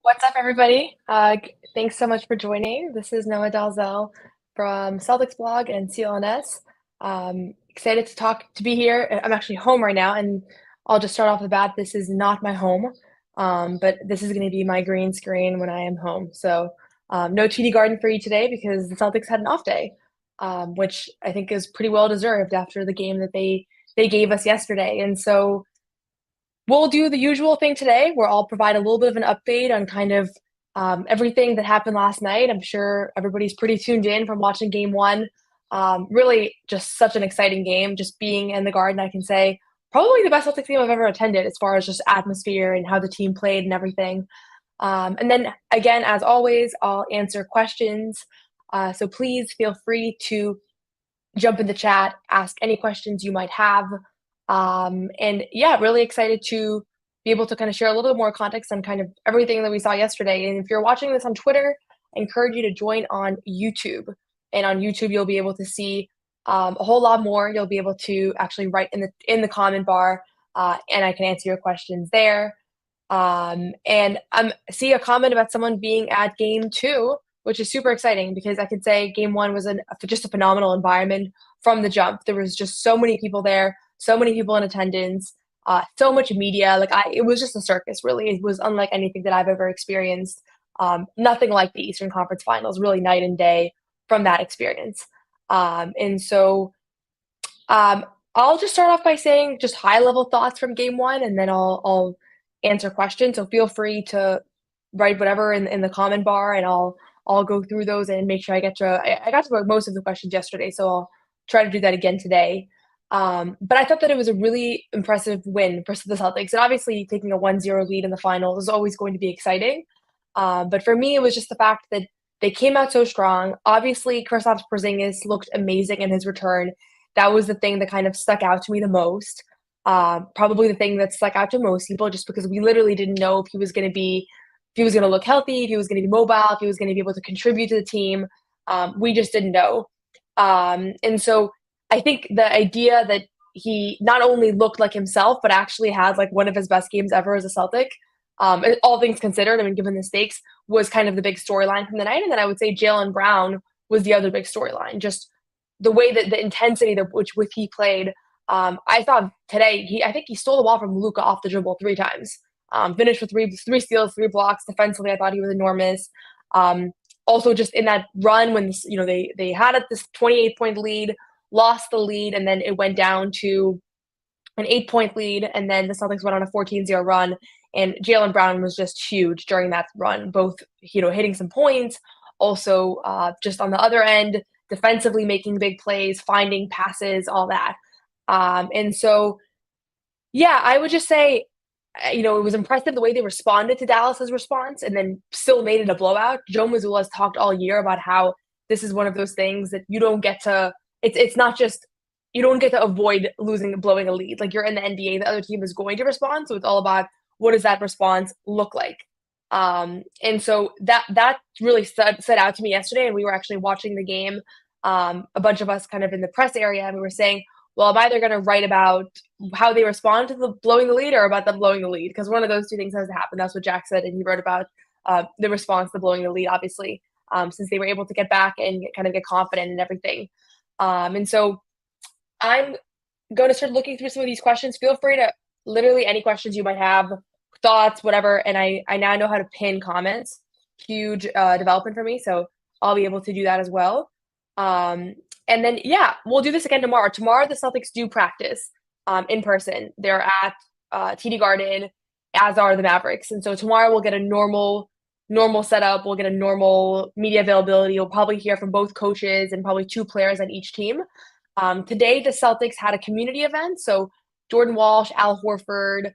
What's up, everybody? Thanks so much for joining. This is Noa Dalzell from Celtics blog and CLNS. Excited to be here. I'm actually home right now, and I'll just start off the bat. This is not my home, but this is going to be my green screen when I am home. So no TD Garden for you today because the Celtics had an off day, which I think is pretty well deserved after the game that they gave us yesterday. And so we'll do the usual thing today where I'll provide a little bit of an update on kind of everything that happened last night. I'm sure everybody's pretty tuned in from watching game one. Really just such an exciting game. Just being in the Garden, I can say probably the best Celtics game I've ever attended as far as just atmosphere and how the team played and everything. And then again, as always, I'll answer questions. So please feel free to jump in the chat, ask any questions you might have. And yeah, really excited to be able to kind of share a little bit more context on kind of everything that we saw yesterday. And if you're watching this on Twitter, I encourage you to join on YouTube. And on YouTube, you'll be able to see a whole lot more. You'll be able to actually write in the comment bar, and I can answer your questions there. And see a comment about someone being at game two, which is super exciting because I could say game one was just a phenomenal environment from the jump. There was just so many people there, so many people in attendance, so much media. It was just a circus, really. It was unlike anything that I've ever experienced. Nothing like the Eastern Conference Finals, really night and day from that experience. And so I'll just start off by saying just high-level thoughts from game one, and then I'll answer questions. So feel free to write whatever in the comment bar, and I'll go through those and make sure I got to most of the questions yesterday, so I'll try to do that again today. But I thought that it was a really impressive win for the Celtics. And obviously taking a 1-0 lead in the finals is always going to be exciting. But for me, it was just the fact that they came out so strong. Obviously, Kristaps Porzingis looked amazing in his return. That was the thing that kind of stuck out to me the most. Probably the thing that stuck out to most people, just because we literally didn't know if he was going to look healthy, if he was going to be mobile, if he was going to be able to contribute to the team. We just didn't know. And so I think the idea that he not only looked like himself, but actually had like one of his best games ever as a Celtic, all things considered, I mean, given the stakes, was kind of the big storyline from the night. And then I would say Jaylen Brown was the other big storyline. Just the way that the intensity that with he played. I thought today, I think he stole the ball from Luka off the dribble 3 times. Finished with three steals, 3 blocks. Defensively, I thought he was enormous. Also, just in that run when they had this 28-point lead, lost the lead, and then it went down to an 8-point lead, and then the Celtics went on a 14-0 run, and Jaylen Brown was just huge during that run, both hitting some points, also just on the other end, defensively making big plays, finding passes, all that. And so, yeah, I would just say, it was impressive the way they responded to Dallas's response and then still made it a blowout. Joe Mazzulla has talked all year about how this is one of those things that you don't get to – it's not just – you don't get to avoid blowing a lead. Like, you're in the NBA, the other team is going to respond, so it's all about what does that response look like. And so that really stood out to me yesterday, and we were actually watching the game, a bunch of us kind of in the press area, and we were saying, well, I'm either going to write about how they respond to the blowing the lead or about them blowing the lead, because one of those two things has to happen. That's what Jack said, and he wrote about the response to blowing the lead, obviously, since they were able to get back and kind of get confident and everything. And so I'm going to start looking through some of these questions. Feel free to literally any questions you might have, thoughts, whatever. And I now know how to pin comments. Huge development for me, so I'll be able to do that as well. And then, yeah, we'll do this again tomorrow. Tomorrow, the Celtics do practice in person. They're at TD Garden, as are the Mavericks. And so tomorrow we'll get a normal setup. We'll get a normal media availability. You'll probably hear from both coaches and probably 2 players on each team. Today, the Celtics had a community event. So Jordan Walsh, Al Horford,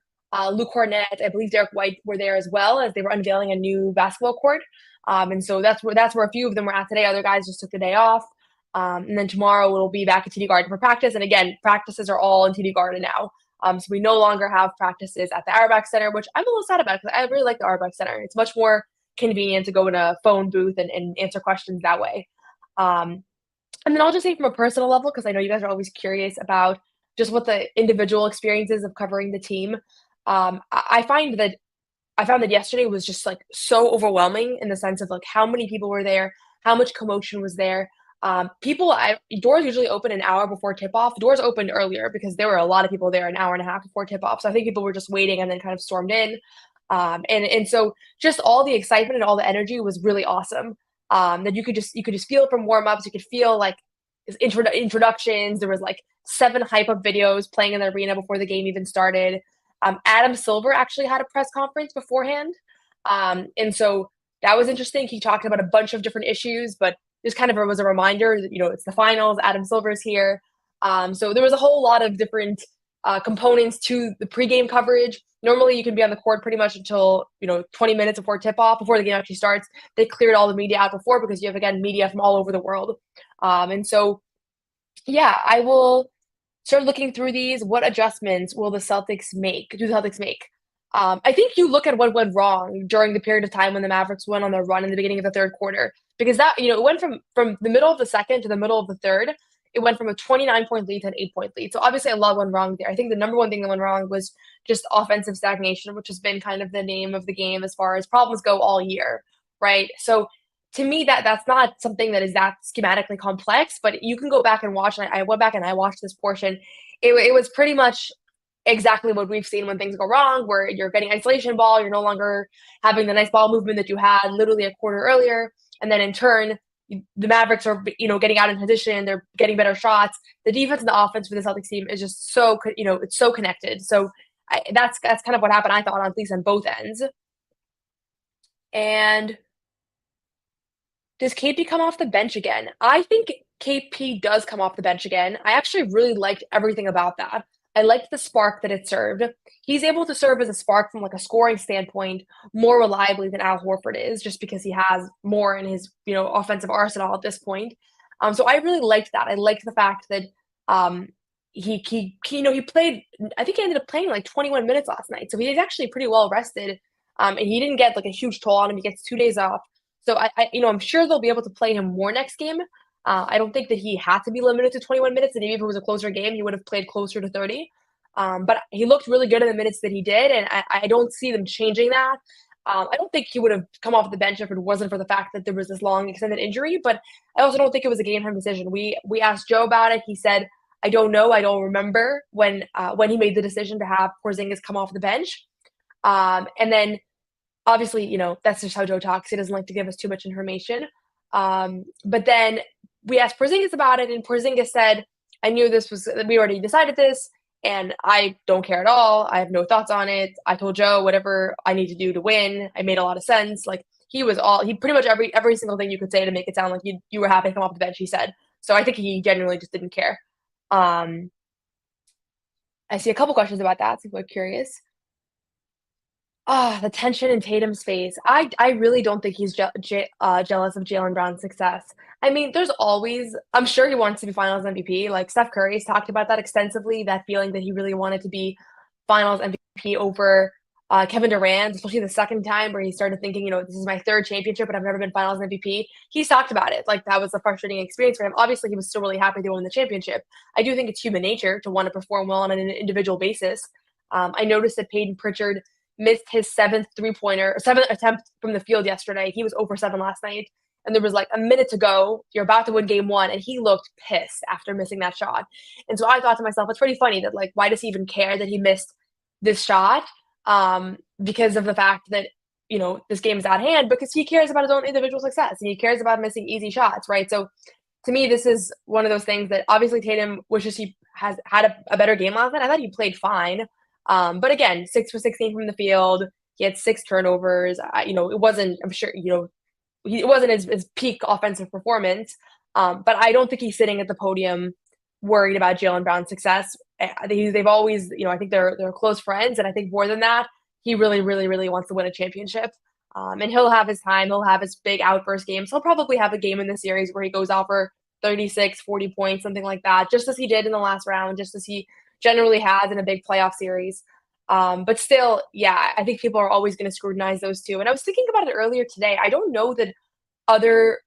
Luke Cornett, I believe Derek White were there as well, as they were unveiling a new basketball court. And so that's where a few of them were at today. Other guys just took the day off. And then tomorrow we'll be back at TD Garden for practice. And again, practices are all in TD Garden now. So we no longer have practices at the Auerbach Center, which I'm a little sad about because I really like the Auerbach Center. It's much more convenient to go in a phone booth and answer questions that way. And then I'll just say from a personal level, because I know you guys are always curious about just what the individual experiences of covering the team. I find that I found that yesterday was just like so overwhelming in the sense of like how many people were there, how much commotion was there. Doors usually open an hour before tip off. Doors opened earlier because there were a lot of people there an hour and a half before tip off. So I think people were just waiting and then kind of stormed in. And so just all the excitement and all the energy was really awesome. That you could just feel from warm ups. You could feel like introductions. There was like 7 hype up videos playing in the arena before the game even started. Adam Silver actually had a press conference beforehand. And so that was interesting. He talked about a bunch of different issues, but just kind of was a reminder that, it's the finals. Adam Silver's here. So there was a whole lot of different components to the pregame coverage. Normally, you can be on the court pretty much until 20 minutes before tip off, before the game actually starts. They cleared all the media out before because you have again media from all over the world. And so, yeah, I will start looking through these. What adjustments will the Celtics make? Do the Celtics make? I think you look at what went wrong during the period of time when the Mavericks went on their run in the beginning of the third quarter, because that it went from the middle of the second to the middle of the third. It went from a 29-point lead to an 8-point lead. So obviously a lot went wrong there. I think the number one thing that went wrong was just offensive stagnation, which has been kind of the name of the game as far as problems go all year, right? So to me, that's not something that is that schematically complex, but you can go back and watch. And I went back and I watched this portion. It was pretty much exactly what we've seen when things go wrong, where you're getting isolation ball, you're no longer having the nice ball movement that you had literally a quarter earlier, and then in turn, the Mavericks are getting out in position, they're getting better shots. The defense and the offense for the Celtics team is just so it's so connected. So that's kind of what happened. I thought, at least on both ends. And does KP come off the bench again? I think KP does come off the bench again. I actually really liked everything about that. I liked the spark that it served. He's able to serve as a spark from like a scoring standpoint more reliably than Al Horford is, just because he has more in his offensive arsenal at this point. So I really liked that. I liked the fact that he played. I think he ended up playing like 21 minutes last night, so he's actually pretty well rested. And he didn't get like a huge toll on him. He gets 2 days off. So I'm sure they'll be able to play him more next game. I don't think that he had to be limited to 21 minutes, and maybe if it was a closer game, he would have played closer to 30. But he looked really good in the minutes that he did, and I don't see them changing that. I don't think he would have come off the bench if it wasn't for the fact that there was this long extended injury, but I also don't think it was a game time decision. We asked Joe about it. He said, "I don't know. I don't remember when he made the decision to have Porzingis come off the bench." And then obviously, that's just how Joe talks. He doesn't like to give us too much information. But then we asked Porzingis about it, and Porzingis said, "I knew we already decided this, and I don't care at all. I have no thoughts on it. I told Joe whatever I need to do to win. I made a lot of sense." Like he pretty much every single thing you could say to make it sound like you were happy to come off the bench, he said. So I think he genuinely just didn't care. I see a couple questions about that, so people are curious. The tension in Tatum's face. I really don't think he's jealous of Jaylen Brown's success. I mean, I'm sure he wants to be Finals MVP. Like Steph Curry's talked about that extensively, that feeling that he really wanted to be Finals MVP over Kevin Durant, especially the second time where he started thinking, this is my third championship, but I've never been Finals MVP. He's talked about it. Like that was a frustrating experience for him. Obviously, he was still really happy they won the championship. I do think it's human nature to want to perform well on an individual basis. I noticed that Peyton Pritchard missed his seventh attempt from the field yesterday. He was over 7 last night. And there was like a minute to go. You're about to win game 1. And he looked pissed after missing that shot. And so I thought to myself, it's pretty funny that like, why does he even care that he missed this shot? Because of the fact that, this game is at hand, because he cares about his own individual success and he cares about missing easy shots, right? So to me, this is one of those things that obviously Tatum wishes he has had a better game last night. I thought he played fine. But again, 6 for 16 from the field. He had 6 turnovers. It wasn't, I'm sure, it wasn't his peak offensive performance. But I don't think he's sitting at the podium worried about Jaylen Brown's success. They've always, I think they're close friends. And I think more than that, he really, really, really wants to win a championship. And he'll have his time. He'll have his big outburst games. He'll probably have a game in the series where he goes out for 36, 40 points, something like that, just as he did in the last round, just as he generally has in a big playoff series. But still, yeah, I think people are always going to scrutinize those two. And I was thinking about it earlier today. I don't know that other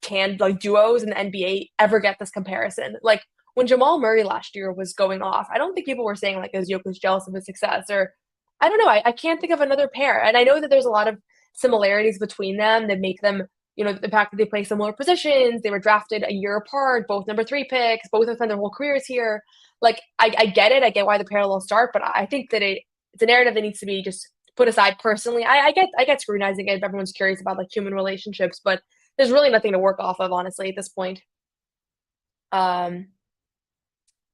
duos in the NBA ever get this comparison. Like when Jamal Murray last year was going off, I don't think people were saying like, is Jokic jealous of his success? Or I don't know, I can't think of another pair, and I know that there's a lot of similarities between them that make them, the fact that they play similar positions, they were drafted a year apart, both number 3 picks, both have spent their whole careers here. Like, I get it, I get why the parallels start, but I think that it's a narrative that needs to be just put aside personally. I get scrutinizing it if everyone's curious about, like, human relationships, but there's really nothing to work off of, honestly, at this point. Um,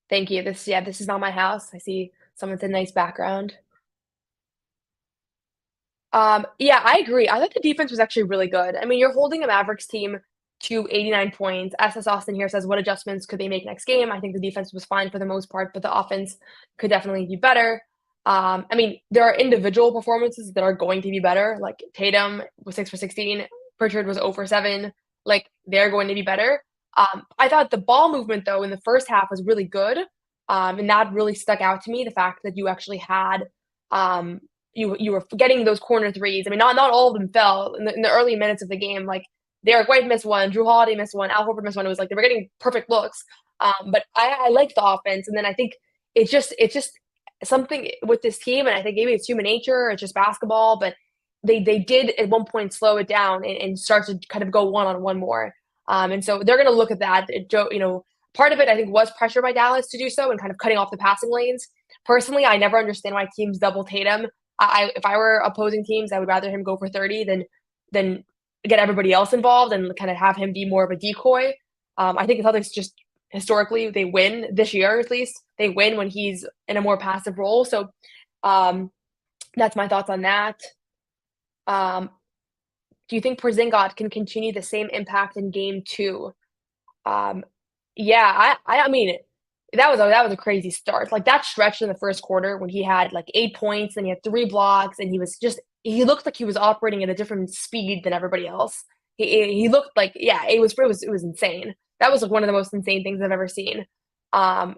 Thank you. This is not my house. I see someone's in nice background. Yeah, I agree. I thought the defense was actually really good. I mean, you're holding a Mavericks team to 89 points. SS Austin here says, "What adjustments could they make next game?" I think the defense was fine for the most part, but the offense could definitely be better. I mean, there are individual performances that are going to be better. Like Tatum was 6 for 16, Pritchard was 0 for 7. Like they're going to be better. I thought the ball movement though in the first half was really good, and that really stuck out to me. The fact that you actually had um, you were getting those corner threes. I mean, not all of them fell in the early minutes of the game. Like Derek White missed one, Drew Holiday missed one, Al Horford missed one. It was like they were getting perfect looks. But I liked the offense, and then I think it's just something with this team, and I think maybe it's human nature, it's just basketball, but they did at one point slow it down and start to kind of go one on one more. And so they're going to look at that. Part of it I think was pressure by Dallas to do so and kind of cutting off the passing lanes. Personally, I never understand why teams double Tatum. If I were opposing teams, I would rather him go for 30 than get everybody else involved and kind of have him be more of a decoy. I think the Celtics just historically they win this year at least. They win when he's in a more passive role. So um, that's my thoughts on that. Um, do you think Porzingis can continue the same impact in game two? Um, yeah, I mean, that was a crazy start. Like that stretch in the first quarter when he had like 8 points and he had 3 blocks and he looked like he was operating at a different speed than everybody else. He looked like yeah, it was insane. That was like one of the most insane things I've ever seen. Um,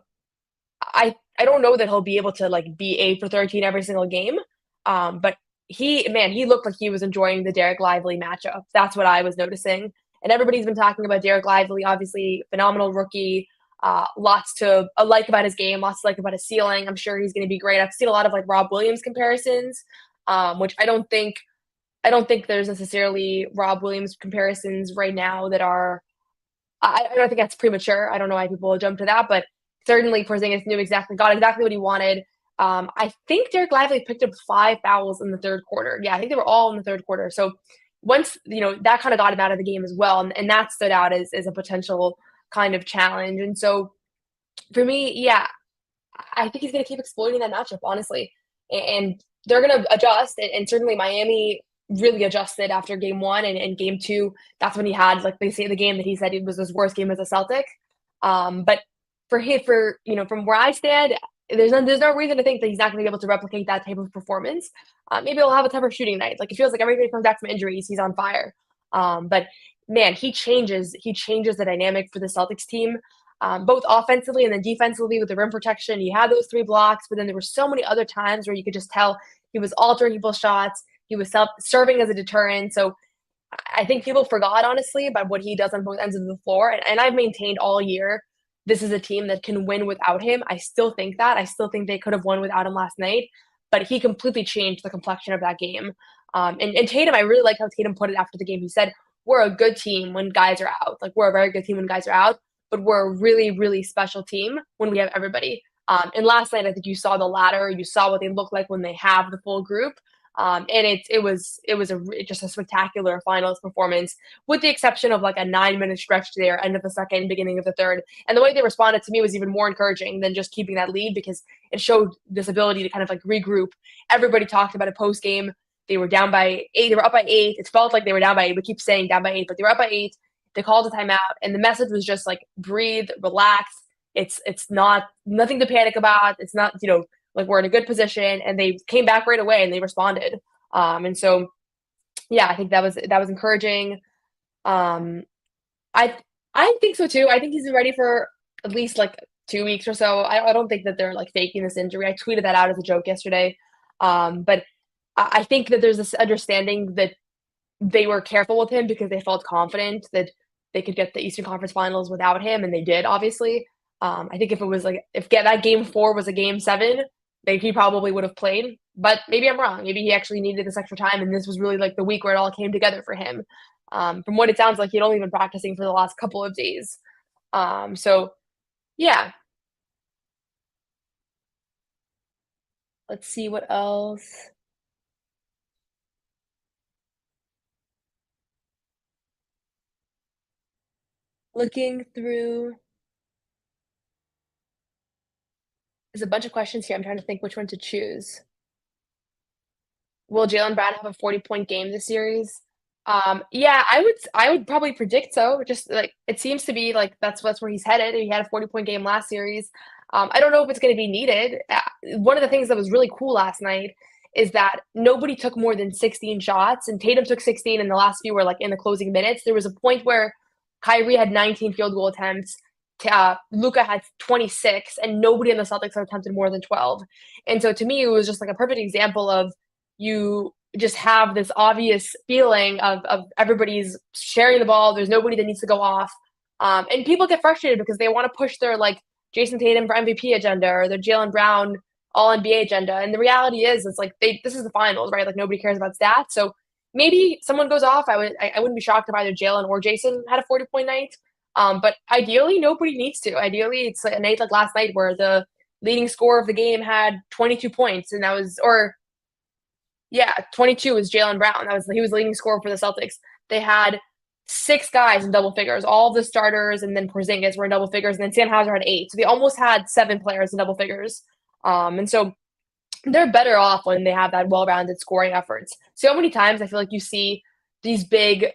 I don't know that he'll be able to like be 8 for 13 every single game. But he looked like he was enjoying the Derek Lively matchup. That's what I was noticing. And everybody's been talking about Derek Lively, obviously phenomenal rookie. Lots to like about his game, lots to like about his ceiling. I'm sure he's going to be great. I've seen a lot of like Rob Williams comparisons, which I don't think there's necessarily Rob Williams comparisons right now that are I don't think that's premature. I don't know why people will jump to that, but certainly Porzingis got exactly what he wanted. I think Derek Lively picked up 5 fouls in the third quarter. Yeah, I think they were all in the third quarter. So once that kind of got him out of the game as well, and that stood out as a potential kind of challenge. And so for me, yeah, I think he's going to keep exploiting that matchup, honestly. And they're going to adjust. And certainly Miami really adjusted after game one and game two. That's when he had, like they say, the game that he said it was his worst game as a Celtic. But from where I stand, there's no reason to think that he's not going to be able to replicate that type of performance. Maybe he'll have a tougher shooting night. Like it feels like everybody comes back from injuries, he's on fire. But man, he changes the dynamic for the Celtics team both offensively and then defensively with the rim protection. He had those 3 blocks, but then there were so many other times where you could just tell he was altering people's shots. He was serving as a deterrent. So I think people forgot, honestly, about what he does on both ends of the floor. And I've maintained all year this is a team that can win without him. I still think that. I still think they could have won without him last night, but he completely changed the complexion of that game. And Tatum, I really like how Tatum put it after the game. He said, "We're a good team when guys are out. Like, we're a very good team when guys are out, but we're a really, really special team when we have everybody." And last night, I think you saw the latter. You saw what they look like when they have the full group. And just a spectacular finals performance, with the exception of like a 9-minute stretch there, end of the second, beginning of the third. And the way they responded to me was even more encouraging than just keeping that lead because it showed this ability to kind of like regroup. Everybody talked about it post game. They were down by 8. They were up by 8. It felt like they were down by 8. We keep saying down by 8, but they were up by 8. They called a timeout, and the message was just like breathe, relax. It's not nothing to panic about. It's not like we're in a good position, and they came back right away and they responded. And so, yeah, I think that was encouraging. Um, I I think so too. I think he's ready for at least like 2 weeks or so. I don't think that they're like faking this injury. I tweeted that out as a joke yesterday. But I think that there's this understanding that they were careful with him because they felt confident that they could get the Eastern Conference Finals without him, and they did, obviously. I think if it was like if that game 4 was a game 7, he probably would have played. But maybe I'm wrong. Maybe he actually needed this extra time, and this was really like the week where it all came together for him. From what it sounds like, he'd only been practicing for the last couple of days. So yeah, let's see what else. Looking through, there's a bunch of questions here. I'm trying to think which one to choose. Will Jaylen Brown have a 40-point game this series? Yeah, I would probably predict so. Just like it seems to be like that's where he's headed. He had a 40-point game last series. I don't know if it's going to be needed. One of the things that was really cool last night is that nobody took more than 16 shots, and Tatum took 16, and the last few were like in the closing minutes. There was a point where Kyrie had 19 field goal attempts. Luca had 26, and nobody in the Celtics had attempted more than 12. And so to me, it was just like a perfect example of you just have this obvious feeling of everybody's sharing the ball. There's nobody that needs to go off. And people get frustrated because they want to push their like Jason Tatum for MVP agenda or their Jaylen Brown all NBA agenda. And the reality is it's like this is the finals, right? Like nobody cares about stats. So maybe someone goes off. I wouldn't be shocked if either Jaylen or Jason had a 40-point night. But ideally nobody needs to. Ideally it's a night like last night where the leading scorer of the game had 22 points and that was or yeah, 22 was Jaylen Brown. He was the leading scorer for the Celtics. They had six guys in double figures. All of the starters and then Porzingis were in double figures, and then Sam Hauser had eight. So they almost had seven players in double figures. And so they're better off when they have that well-rounded scoring efforts. So many times I feel like you see these big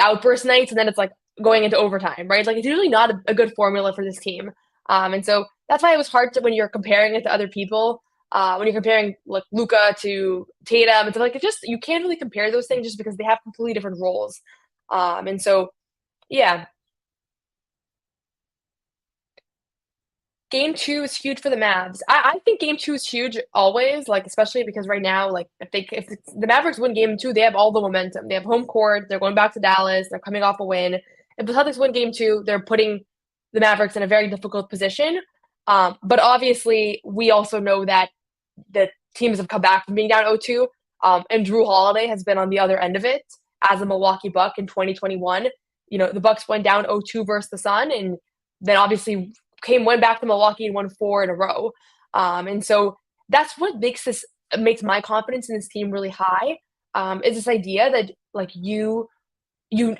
outburst nights, and then it's like going into overtime, right? Like it's usually not a good formula for this team. And so that's why it was hard to when you're comparing it to other people. When you're comparing like Luca to Tatum, it's like it just you can't really compare those things just because they have completely different roles. And so yeah, game two is huge for the Mavs. I think game two is huge always, like especially because right now, like if the Mavericks win game two, they have all the momentum. They have home court. They're going back to Dallas. They're coming off a win. If the Celtics win game two, they're putting the Mavericks in a very difficult position. But obviously, we also know that the teams have come back from being down 0-2. And Drew Holiday has been on the other end of it as a Milwaukee Buck in 2021. You know, the Bucks went down 0-2 versus the Sun, and then obviously went back to Milwaukee and won four in a row. And so that's what makes my confidence in this team really high. Is this idea that like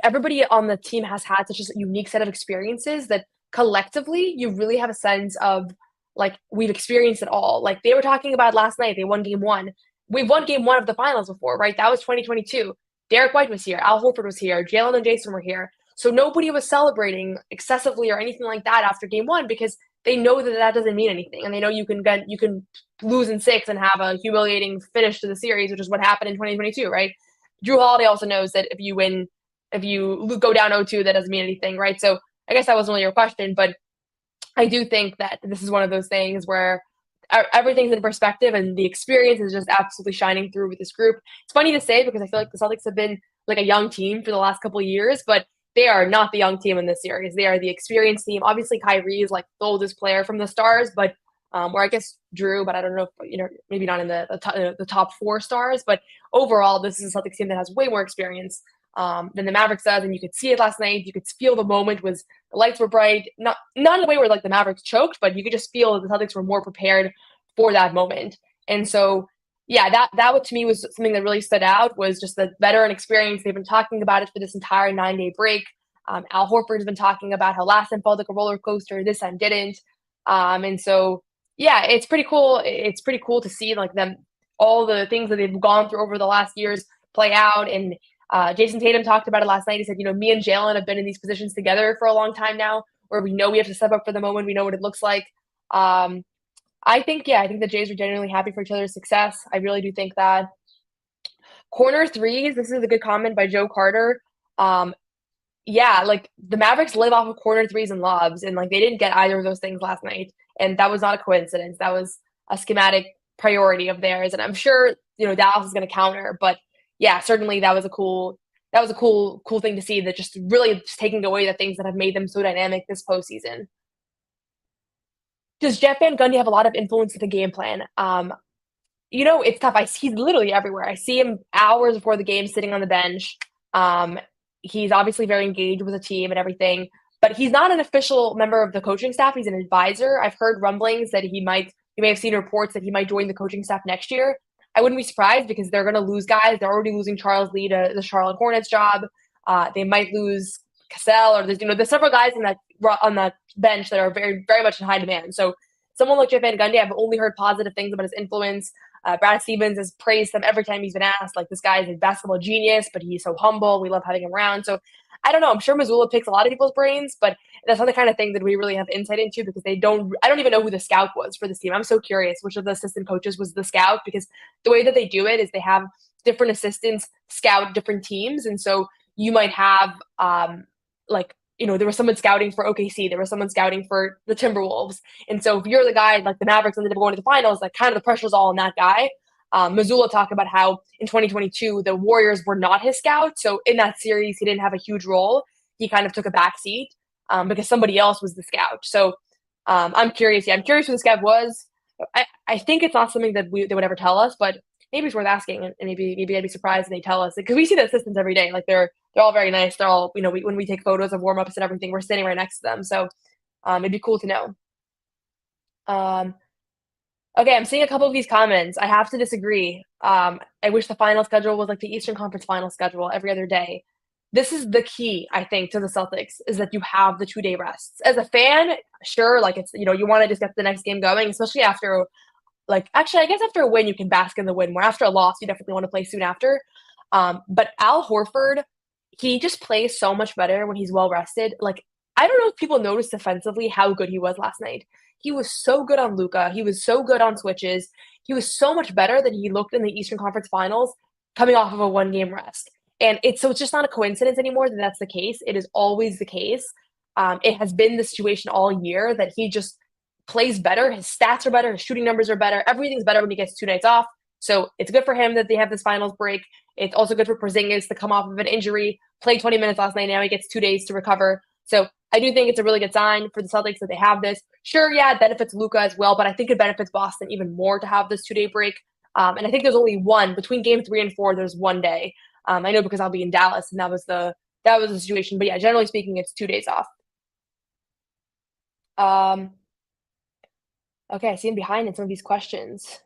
everybody on the team has had such a unique set of experiences that collectively you really have a sense of like we've experienced it all. Like they were talking about last night, they won game one. We've won game one of the finals before, right? That was 2022. Derek White was here, Al Horford was here, Jalen and Jason were here. So nobody was celebrating excessively or anything like that after game one because they know that that doesn't mean anything, and they know you can lose in six and have a humiliating finish to the series, which is what happened in 2022, right? Drew Holiday also knows that if you go down 0-2, that doesn't mean anything, right? So I guess that wasn't really your question, but I do think that this is one of those things where everything's in perspective and the experience is just absolutely shining through with this group. It's funny to say because I feel like the Celtics have been like a young team for the last couple of years, but they are not the young team in this series. They are the experienced team. Obviously, Kyrie is like the oldest player from the Stars, but or I guess Drew, but I don't know if, maybe not in the top four stars. But overall, this is a Celtics team that has way more experience than the Mavericks does, and you could see it last night. You could feel the moment was the lights were bright, not in a way where like the Mavericks choked, but you could just feel that the Celtics were more prepared for that moment. And so, yeah, that what to me was something that really stood out was just the veteran experience. They've been talking about it for this entire 9-day break. Al Horford has been talking about how last time felt like a roller coaster, this time didn't. And so, yeah, it's pretty cool. It's pretty cool to see like them all the things that they've gone through over the last years play out. And Jason Tatum talked about it last night. He said, me and Jalen have been in these positions together for a long time now, where we know we have to step up for the moment. We know what it looks like. I think the Jays are genuinely happy for each other's success. I really do think that. Corner threes, this is a good comment by Joe Carter. Yeah, like the Mavericks live off of corner threes and lobs, and like they didn't get either of those things last night. And that was not a coincidence. That was a schematic priority of theirs. And I'm sure, Dallas is gonna counter, but yeah, certainly that was a cool thing to see that just really just taking away the things that have made them so dynamic this postseason. Does Jeff Van Gundy have a lot of influence with the game plan? It's tough. He's literally everywhere. I see him hours before the game sitting on the bench. Um, he's obviously very engaged with the team and everything, but he's not an official member of the coaching staff. He's an advisor. I've heard rumblings that you may have seen reports that he might join the coaching staff next year. I wouldn't be surprised because they're going to lose guys. They're already losing Charles Lee to the Charlotte Hornets job. They might lose Cassell, or there's several guys on that bench that are very, very much in high demand. So someone like Jeff Van Gundy, I've only heard positive things about his influence. Brad Stevens has praised him every time he's been asked. Like, this guy is a basketball genius, but he's so humble. We love having him around. So I don't know. I'm sure Mazzulla picks a lot of people's brains, but that's not the kind of thing that we really have insight into because I don't even know who the scout was for this team. I'm so curious which of the assistant coaches was the scout because the way that they do it is they have different assistants scout different teams. And so you might have, there was someone scouting for OKC, there was someone scouting for the Timberwolves. And so if you're the guy like the Mavericks ended up going to the finals, like kind of the pressure's all on that guy. Mazzulla talked about how in 2022, the Warriors were not his scout. So in that series, he didn't have a huge role. He kind of took a back seat because somebody else was the scout. So I'm curious. Yeah, I'm curious who the scout was. I think it's not something that they would ever tell us, but maybe it's worth asking, and maybe I'd be surprised if they tell us because we see the assistants every day. Like they're all very nice. They're all when we take photos of warm ups and everything, we're sitting right next to them. So it'd be cool to know. Um, okay, I'm seeing a couple of these comments. I have to disagree. I wish the final schedule was like the Eastern Conference final schedule every other day. This is the key, I think, to the Celtics is that you have the 2-day rests. As a fan, sure, like it's you want to just get the next game going, especially after actually, I guess after a win, you can bask in the win more. After a loss, you definitely want to play soon after. But Al Horford, he just plays so much better when he's well rested. Like, I don't know if people noticed defensively how good he was last night. He was so good on Luka. He was so good on switches. He was so much better than he looked in the Eastern Conference Finals coming off of a 1-game rest. And it's just not a coincidence anymore that that's the case. It is always the case. It has been the situation all year that he just plays better. His stats are better. His shooting numbers are better. Everything's better when he gets 2 nights off. So it's good for him that they have this finals break. It's also good for Porzingis to come off of an injury, play 20 minutes last night. Now he gets 2 days to recover. So I do think it's a really good sign for the Celtics that they have this. Sure, yeah, it benefits Luka as well, but I think it benefits Boston even more to have this 2-day break. And I think there's only one between game 3 and 4. There's 1 day. I know because I'll be in Dallas, and that was the situation. But yeah, generally speaking, it's 2 days off. Okay, I see him behind in some of these questions.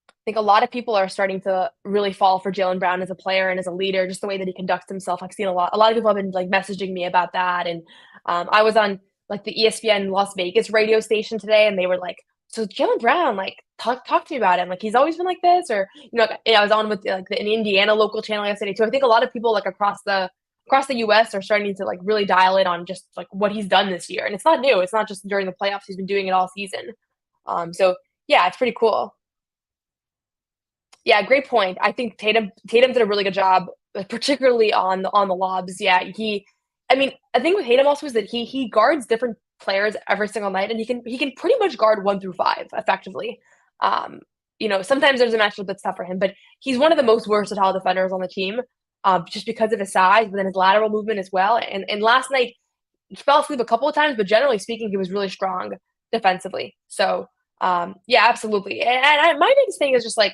I think a lot of people are starting to really fall for Jaylen Brown as a player and as a leader, just the way that he conducts himself. I've seen a lot of people have been like messaging me about that. And I was on like the ESPN Las Vegas radio station today, and they were like, "So Jaylen Brown, like talk to me about him. Like he's always been like this, or I was on with like an Indiana local channel yesterday too. I think a lot of people like across the US are starting to like really dial in on just like what he's done this year. And it's not new. It's not just during the playoffs. He's been doing it all season. So yeah, it's pretty cool. Yeah, great point. I think Tatum did a really good job, particularly on the lobs. Yeah, I think with Tatum also is that he guards different players every single night, and he can pretty much guard 1 through 5 effectively. Sometimes there's a matchup that's tough for him, but he's one of the most versatile defenders on the team, just because of his size, but then his lateral movement as well. And last night he fell asleep a couple of times, but generally speaking, he was really strong defensively. So yeah, absolutely. And my biggest thing is just like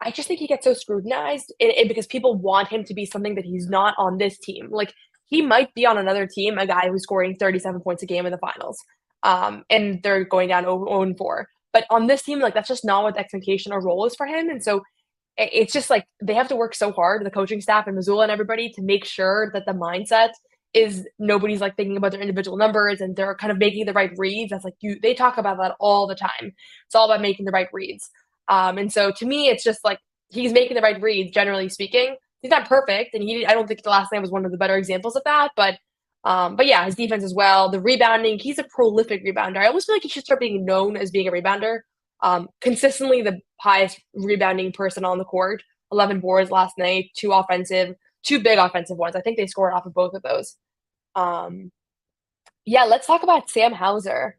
I just think he gets so scrutinized because people want him to be something that he's not on this team. Like he might be on another team, a guy who's scoring 37 points a game in the finals, and they're going down 0-4. But on this team, like that's just not what the expectation or role is for him. And so it's just like they have to work so hard, the coaching staff and Mazzulla and everybody, to make sure that the mindset is nobody's like thinking about their individual numbers and they're kind of making the right reads. That's like they talk about that all the time. It's all about making the right reads. And so to me, it's just like he's making the right reads, generally speaking. He's not perfect, and I don't think the last night was one of the better examples of that. But yeah, his defense as well. The rebounding, he's a prolific rebounder. I almost feel like he should start being known as being a rebounder. Consistently the highest rebounding person on the court. 11 boards last night, 2 big offensive ones. I think they scored off of both of those. Yeah, let's talk about Sam Hauser.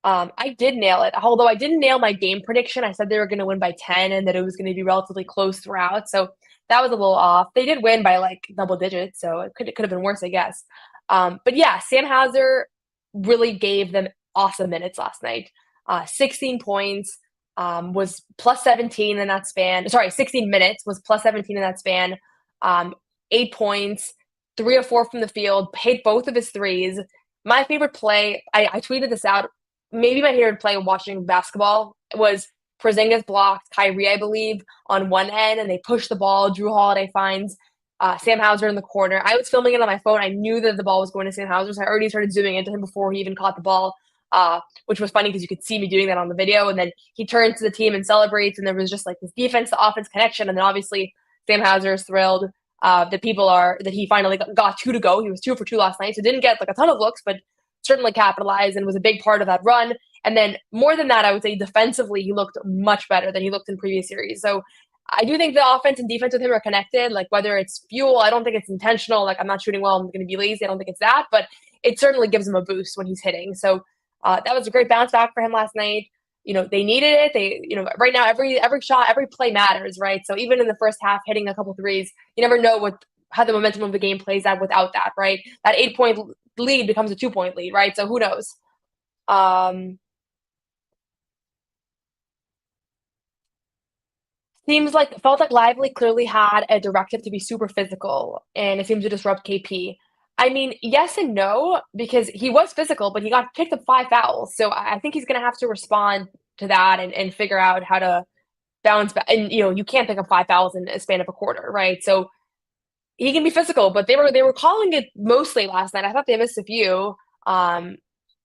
I did nail it, although I didn't nail my game prediction. I said they were going to win by 10 and that it was going to be relatively close throughout. So that was a little off. They did win by like double digits, so it could have been worse, I guess. But yeah, Sam Hauser really gave them awesome minutes last night. 16 points, was plus 17 in that span. Sorry, 16 minutes was plus 17 in that span. 8 points, 3 or 4 from the field, hit both of his threes. My favorite play, I tweeted this out. Maybe my favorite play watching basketball was Porzingis blocked Kyrie, I believe, on one end, and they pushed the ball. Drew Holiday finds Sam Hauser in the corner. I was filming it on my phone. I knew that the ball was going to Sam Hauser, so I already started zooming into him before he even caught the ball, which was funny because you could see me doing that on the video. And then he turns to the team and celebrates, and there was just like this defense to offense connection. And then obviously Sam Hauser is thrilled that he finally got two to go. He was 2 for 2 last night, so didn't get like a ton of looks, but certainly capitalized and was a big part of that run. And then more than that, I would say defensively, he looked much better than he looked in previous series. So I do think the offense and defense with him are connected. Like whether it's fuel, I don't think it's intentional. Like I'm not shooting well, I'm going to be lazy. I don't think it's that, but it certainly gives him a boost when he's hitting. So that was a great bounce back for him last night. They needed it. Right now, every shot, every play matters, right? So even in the first half, hitting a couple threes, you never know how the momentum of the game plays out without that, right? That 8 point lead becomes a 2 point lead, right? So who knows? Felt like Lively clearly had a directive to be super physical, and it seems to disrupt KP. I mean, yes and no, because he was physical, but he got picked up 5 fouls. So I think he's going to have to respond to that and figure out how to bounce back. And you can't pick up 5 fouls in a span of a quarter, right? So he can be physical, but they were calling it mostly last night. I thought they missed a few.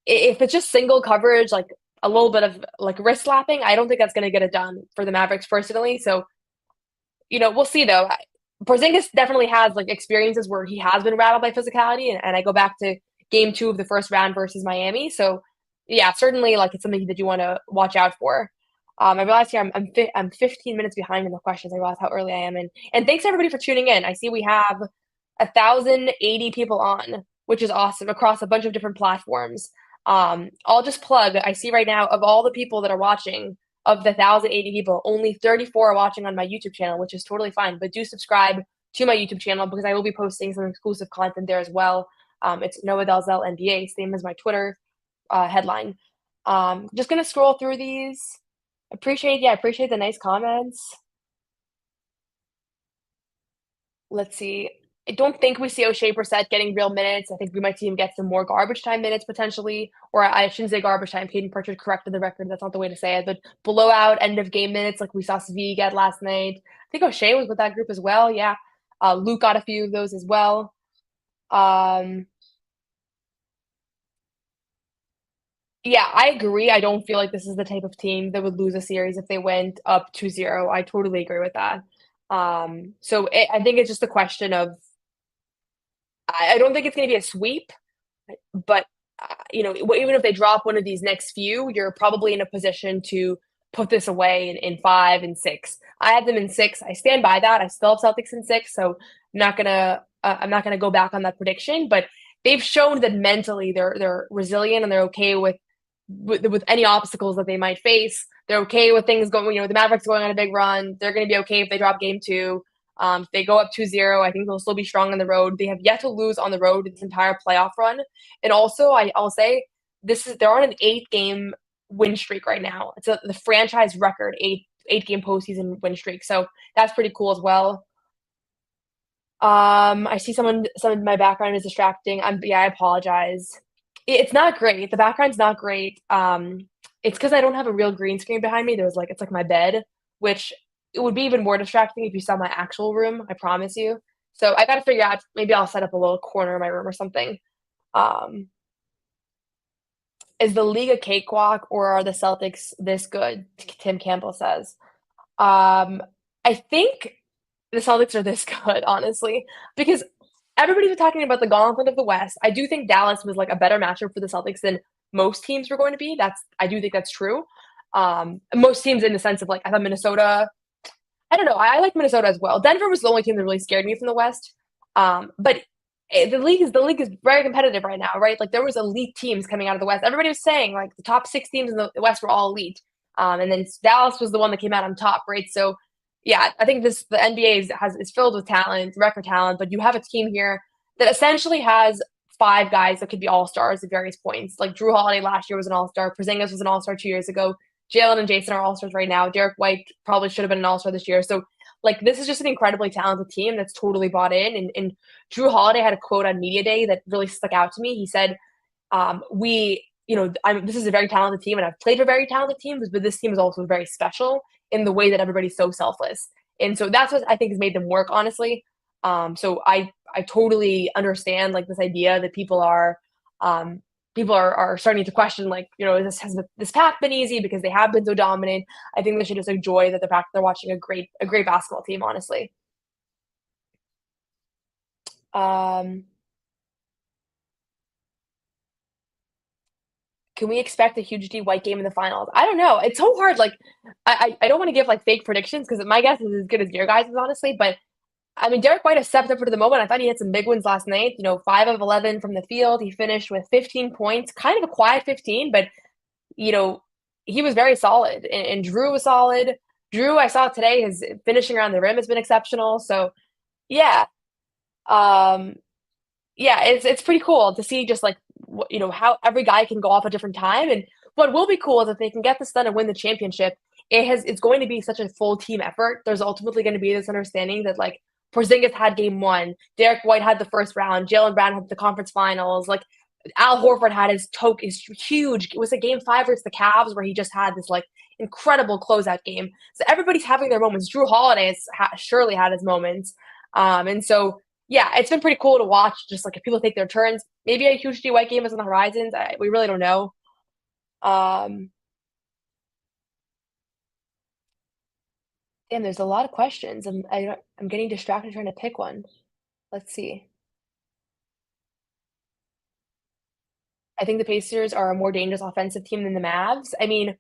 If it's just single coverage, like a little bit of like wrist slapping, I don't think that's going to get it done for the Mavericks personally. So we'll see though. Porzingis definitely has like experiences where he has been rattled by physicality, and I go back to game 2 of the first round versus Miami. So yeah, certainly like it's something that you want to watch out for. I realize here I'm 15 minutes behind in the questions. I realize how early I am, and thanks everybody for tuning in. I see we have 1,080 people on, which is awesome across a bunch of different platforms. I'll just plug. I see right now of all the people that are watching, of the 1,080 people, only 34 are watching on my YouTube channel, which is totally fine. But do subscribe to my YouTube channel because I will be posting some exclusive content there as well. It's Noa Dalzell NBA, same as my Twitter headline. Just gonna scroll through these. Appreciate the nice comments. Let's see. I don't think we see O'Shea Brissett getting real minutes. I think we might see him get some more garbage time minutes potentially. Or I shouldn't say garbage time. Caden Pritchard corrected the record. That's not the way to say it. But blowout end of game minutes like we saw Svi get last night. I think O'Shea was with that group as well. Yeah. Luke got a few of those as well. Yeah, I agree. I don't feel like this is the type of team that would lose a series if they went up 2-0. I totally agree with that. I think it's just a question of I don't think it's going to be a sweep, but even if they drop one of these next few, you're probably in a position to put this away in 5 and 6. I had them in 6. I stand by that. I still have Celtics in 6, so I'm not gonna go back on that prediction. But they've shown that mentally they're resilient and they're okay with any obstacles that they might face. They're okay with things going. The Mavericks going on a big run. They're going to be okay if they drop game 2. If they go up 2-0, I think they'll still be strong on the road. They have yet to lose on the road this entire playoff run. And also, I'll say they're on an 8-game win streak right now. It's the franchise record 8-game postseason win streak. So that's pretty cool as well. I see some of my background is distracting. I apologize. It's not great. The background's not great. It's because I don't have a real green screen behind me. It's like my bed, which it would be even more distracting if you saw my actual room. I promise you. So I got to figure out. Maybe I'll set up a little corner of my room or something. Is the league a cakewalk, or are the Celtics this good? Tim Campbell says. I think the Celtics are this good, honestly, because everybody's been talking about the gauntlet of the West. I do think Dallas was like a better matchup for the Celtics than most teams were going to be. I do think that's true. Most teams in the sense of like I thought Minnesota. I don't know. I like Minnesota as well. Denver was the only team that really scared me from the West. But the league is very competitive right now, right? Like there was elite teams coming out of the West. Everybody was saying like the top 6 teams in the West were all elite. And then Dallas was the one that came out on top, right? So yeah, I think the NBA is filled with talent, record talent, but you have a team here that essentially has 5 guys that could be all-stars at various points. Like Drew Holiday last year was an all-star. Porzingis was an all-star 2 years ago. Jalen and Jason are all-stars right now. Derek White probably should have been an all-star this year. So, like, this is just an incredibly talented team that's totally bought in. And Drew Holiday had a quote on Media Day that really stuck out to me. He said, this is a very talented team, and I've played for very talented teams, but this team is also very special in the way that everybody's so selfless. And so that's what I think has made them work, honestly. So I totally understand like this idea that people are starting to question, like, has this path been easy because they have been so dominant. I think they should just enjoy the fact that they're watching a great basketball team, honestly. Um, can we expect a huge D White game in the finals? I don't know. It's so hard. Like, I don't want to give like fake predictions because my guess is as good as your guys' honestly. But I mean, Derek White has stepped up for the moment. I thought he had some big ones last night. 5 of 11 from the field. He finished with 15 points, kind of a quiet 15, but you know, he was very solid. And Drew was solid. Drew, I saw today, his finishing around the rim has been exceptional. So yeah, um, yeah, it's pretty cool to see just like how every guy can go off at different time. And what will be cool is if they can get this done and win the championship. It's going to be such a full team effort. There's ultimately going to be this understanding that like Porzingis had game one, Derek White had the first round, Jalen Brown had the conference finals, like Al Horford had his huge. It was a game five versus the Cavs where he just had this like incredible closeout game. So everybody's having their moments. Drew Holiday has surely had his moments, and so yeah, it's been pretty cool to watch. Just like if people take their turns, maybe a huge D White game is on the horizons. We really don't know. Um, Damn, there's a lot of questions. I'm getting distracted trying to pick one. Let's see. I think the Pacers are a more dangerous offensive team than the Mavs. I mean,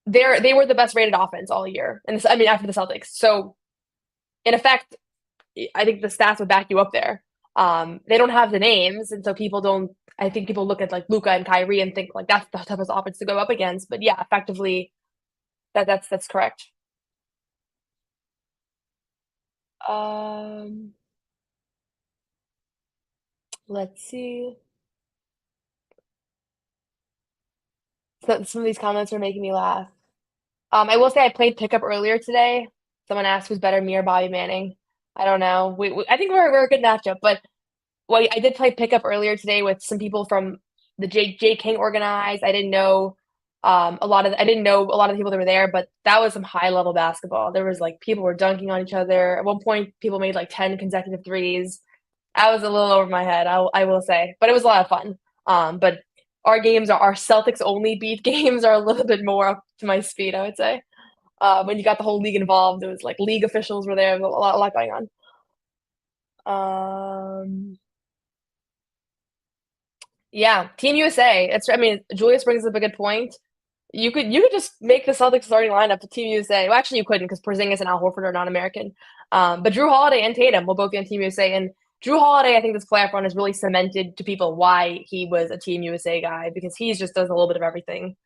they were the best rated offense all year, and I mean after the Celtics. So in effect, I think the stats would back you up there. They don't have the names, and so people don't. I think people look at like Luca and Kyrie and think like that's the toughest offense to go up against. But yeah, effectively, that's correct. Um, let's see. So some of these comments are making me laugh. I will say I played pickup earlier today. Someone asked who's better, me or Bobby Manning. I don't know. I think we're a good matchup, but well, I did play pickup earlier today with some people from the J King organized. I didn't know a lot of the people that were there, but that was some high level basketball. There was like people were dunking on each other. At one point, people made like 10 consecutive threes. I was a little over my head, I will say, but it was a lot of fun. But our Celtics only beat games are a little bit more up to my speed, I would say. When you got the whole league involved, it was like league officials were there, a lot going on. Um, yeah, Team USA. I mean, Julius brings up a good point. You could just make the Celtics starting lineup to Team USA. Well, actually, you couldn't because Porzingis and Al Horford are non-American. But Drew Holiday and Tatum will both be on Team USA. And Drew Holiday, I think this playoff run has really cemented to people why he was a Team USA guy because he just does a little bit of everything.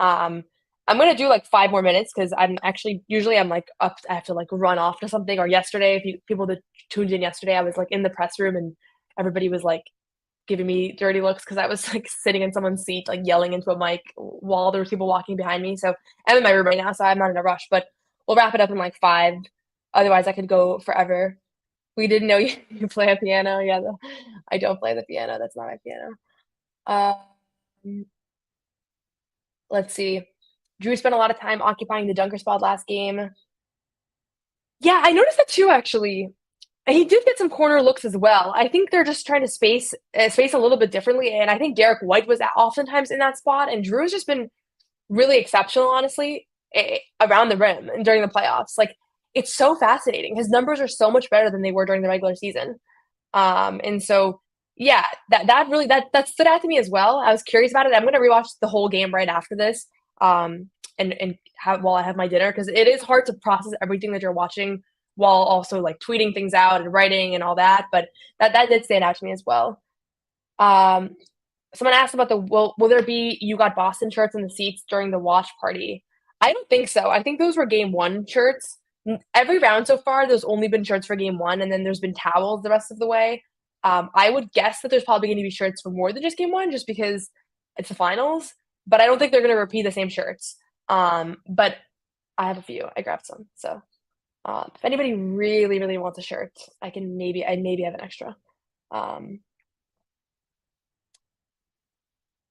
Um, I'm gonna do like 5 more minutes because I'm actually usually I'm like up. I have to like run off to something. Or yesterday, if people that tuned in yesterday, I was like in the press room and everybody was like giving me dirty looks because I was like sitting in someone's seat, like yelling into a mic while there was people walking behind me. So I'm in my room right now, so I'm not in a rush. But we'll wrap it up in like 5. Otherwise, I could go forever. We didn't know you play a piano. Yeah, I don't play the piano. That's not my piano. Um, let's see. Drew spent a lot of time occupying the dunker spot last game. Yeah, I noticed that too, actually. And he did get some corner looks as well. I think they're just trying to space a little bit differently. And I think Derek White was oftentimes in that spot, and Drew's just been really exceptional, honestly, around the rim and during the playoffs. Like it's so fascinating. His numbers are so much better than they were during the regular season. And so yeah, that really that stood out to me as well. I was curious about it. I'm gonna rewatch the whole game right after this. And have while I have my dinner because it is hard to process everything that you're watching while also like tweeting things out and writing and all that. But that did stand out to me as well. Um, Someone asked about will there be You Got Boston shirts in the seats during the watch party? I don't think so. I think those were game one shirts. Every round so far, there's only been shirts for game one, and then there's been towels the rest of the way. I would guess that there's probably going to be shirts for more than just game one, just because it's the finals. But I don't think they're going to repeat the same shirts. But I have a few. I grabbed some. So if anybody really, really wants a shirt, I maybe have an extra. Um,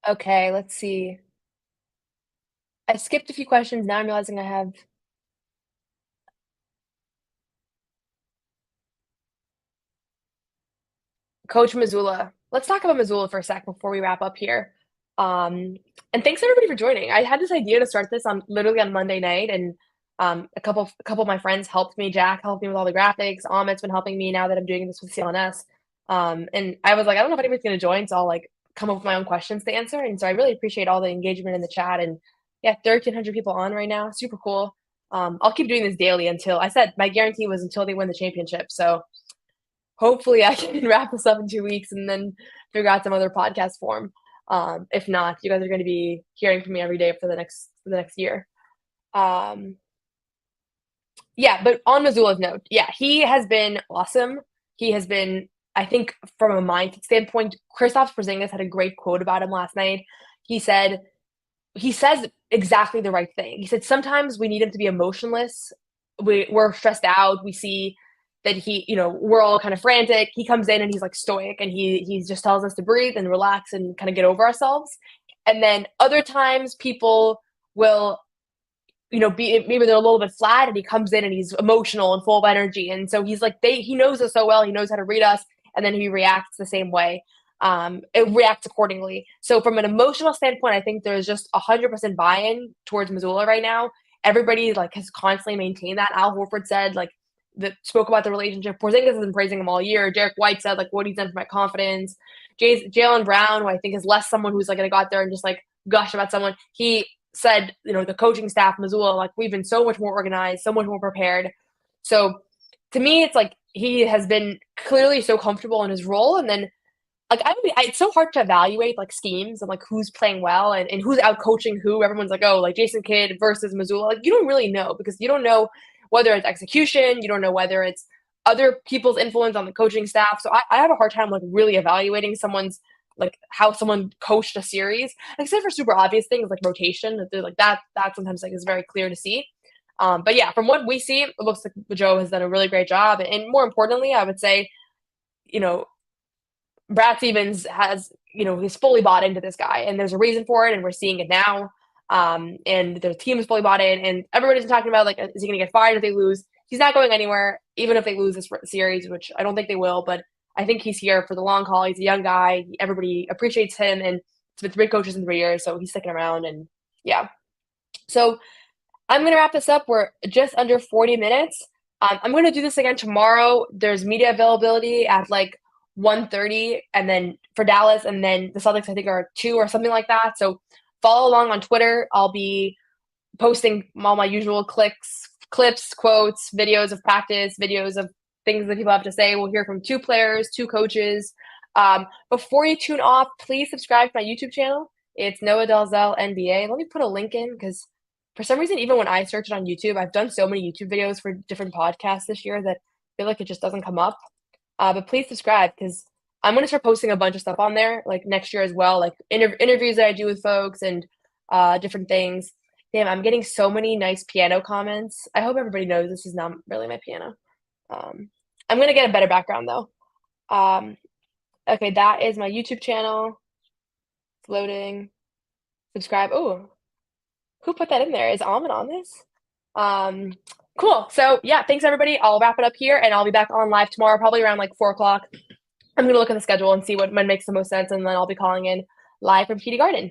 okay, let's see. I skipped a few questions. Now I'm realizing I have Coach Mazzulla. Let's talk about Mazzulla for a sec before we wrap up here. Um, and thanks everybody for joining. I had this idea to start this on literally on Monday night, and a couple of my friends helped me. Jack helped me with all the graphics. Ahmed's been helping me now that I'm doing this with CLNS. And I was like, I don't know if anybody's going to join, so I'll like come up with my own questions to answer. And so I really appreciate all the engagement in the chat. And yeah, 1,300 people on right now. Super cool. I'll keep doing this daily until I said my guarantee was until they win the championship. So hopefully I can wrap this up in 2 weeks and then figure out some other podcast form. If not, you guys are going to be hearing from me every day for the next year. Um, yeah, but on Mazzulla's note, yeah, he has been awesome. He has been, I think, from a mindset standpoint, Kristaps Porzingis had a great quote about him last night. He said, he says exactly the right thing. He said, sometimes we need him to be emotionless. We're stressed out. We see that we're all kind of frantic. He comes in and he's like stoic and he just tells us to breathe and relax and kind of get over ourselves. And then other times people will, maybe they're a little bit flat and he comes in and he's emotional and full of energy. And so he's like, he knows us so well. He knows how to read us. And then he reacts the same way. It reacts accordingly. So from an emotional standpoint, I think there's just 100% buy-in towards Mazzulla right now. Everybody like has constantly maintained that. Al Horford said like that spoke about the relationship. Porzingis has been praising him all year. Derek White said like what he's done for my confidence. Jaylen Brown, who I think is less someone who's like going to go out there and just like gush about someone. He said, the coaching staff, Mazzulla, like we've been so much more organized, so much more prepared. So to me, it's like he has been clearly so comfortable in his role, and then like it's so hard to evaluate like schemes and like who's playing well and who's out coaching who. Everyone's like, oh, like Jason Kidd versus Mazzulla. Like you don't really know because you don't know whether it's execution, you don't know whether it's other people's influence on the coaching staff. So I have a hard time like really evaluating someone's like how someone coached a series, except for super obvious things like rotation. That they're like that sometimes like is very clear to see. But yeah, from what we see, it looks like Joe has done a really great job. And more importantly, I would say, you know, Brad Stevens has, he's fully bought into this guy, and there's a reason for it, and we're seeing it now. And the team is fully bought in, and everybody's talking about like, is he going to get fired if they lose? He's not going anywhere, even if they lose this series, which I don't think they will. But I think he's here for the long haul. He's a young guy. Everybody appreciates him, and it's been 3 coaches in 3 years, so he's sticking around. And yeah, so I'm going to wrap this up. We're just under 40 minutes. I'm going to do this again tomorrow. There's media availability at like 1:30, and then for Dallas, and then the Celtics I think are 2 or something like that. So follow along on Twitter. I'll be posting all my usual clips, quotes, videos of practice, videos of things that people have to say. We'll hear from 2 players, 2 coaches. Before you tune off, please subscribe to my YouTube channel. It's Noa Dalzell NBA. Let me put a link in because for some reason, even when I search it on YouTube, I've done so many YouTube videos for different podcasts this year that I feel like it just doesn't come up. But please subscribe because I'm going to start posting a bunch of stuff on there like next year as well, like interviews that I do with folks and different things. Damn, I'm getting so many nice piano comments. I hope everybody knows this is not really my piano. I'm going to get a better background though. Okay, that is my YouTube channel. It's loading. Subscribe. Oh, who put that in there? Is Ahmed on this? Cool. So yeah, thanks everybody. I'll wrap it up here and I'll be back on live tomorrow, probably around like 4 o'clock. I'm going to look at the schedule and see what makes the most sense. And then I'll be calling in live from TD Garden.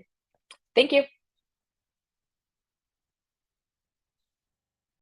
Thank you.